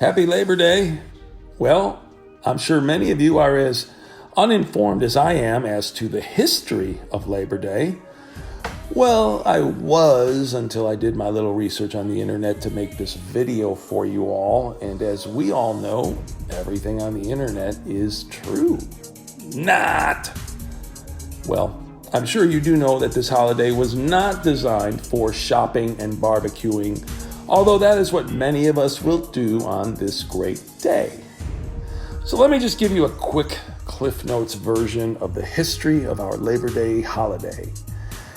Happy Labor Day. Well, I'm sure many of you are as uninformed as I am as to the history of Labor Day. Well, I was until I did my little research on the internet to make this video for you all. And as we all know, everything on the internet is true. Not. Well, I'm sure you do know that this holiday was not designed for shopping and barbecuing, although that is what many of us will do on this great day. So let me just give you a quick Cliff Notes version of the history of our Labor Day holiday.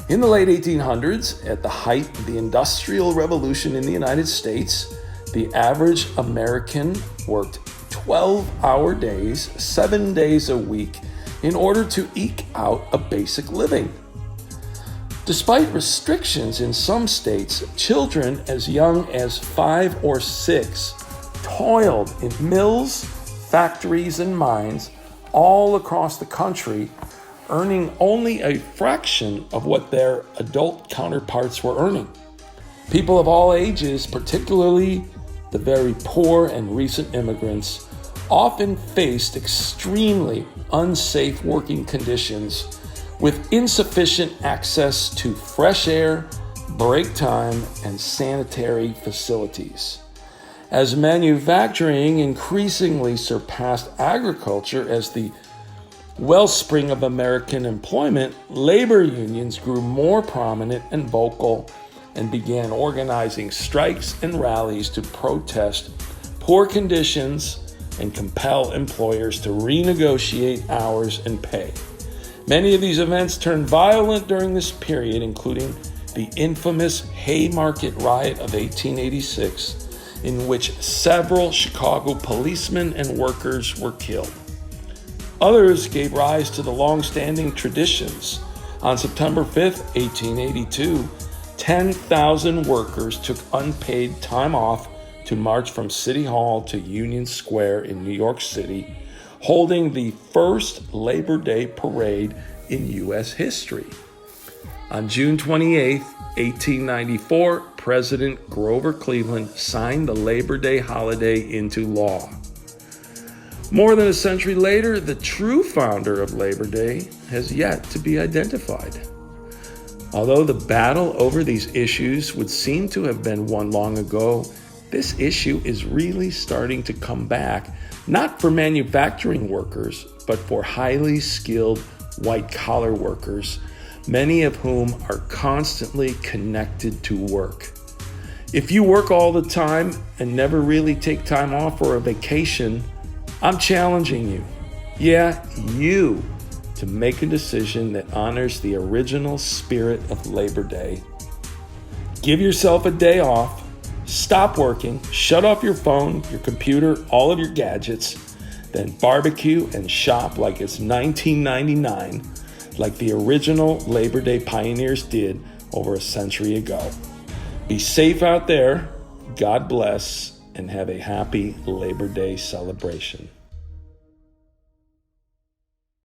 In the late 1800s, at the height of the Industrial Revolution in the United States, the average American worked 12-hour days, 7 days a week, in order to eke out a basic living. Despite restrictions in some states, children as young as 5 or 6 toiled in mills, factories, and mines all across the country, earning only a fraction of what their adult counterparts were earning. People of all ages, particularly the very poor and recent immigrants, often faced extremely unsafe working conditions with insufficient access to fresh air, break time, and sanitary facilities. As manufacturing increasingly surpassed agriculture as the wellspring of American employment, labor unions grew more prominent and vocal and began organizing strikes and rallies to protest poor conditions and compel employers to renegotiate hours and pay. Many of these events turned violent during this period, including the infamous Haymarket Riot of 1886, in which several Chicago policemen and workers were killed. Others gave rise to the long-standing traditions. On September 5th, 1882, 10,000 workers took unpaid time off to march from City Hall to Union Square in New York City, holding the first Labor Day parade in U.S. history. On June 28, 1894, President Grover Cleveland signed the Labor Day holiday into law. More than a century later, the true founder of Labor Day has yet to be identified. Although the battle over these issues would seem to have been won long ago, this issue is really starting to come back, not for manufacturing workers, but for highly skilled white-collar workers, many of whom are constantly connected to work. If you work all the time and never really take time off for a vacation, I'm challenging you, you, to make a decision that honors the original spirit of Labor Day. Give yourself a day off. Stop working, shut off your phone, your computer, all of your gadgets, then barbecue and shop like it's 1999, like the original Labor Day pioneers did over a century ago. Be safe out there, God bless, and have a happy Labor Day celebration.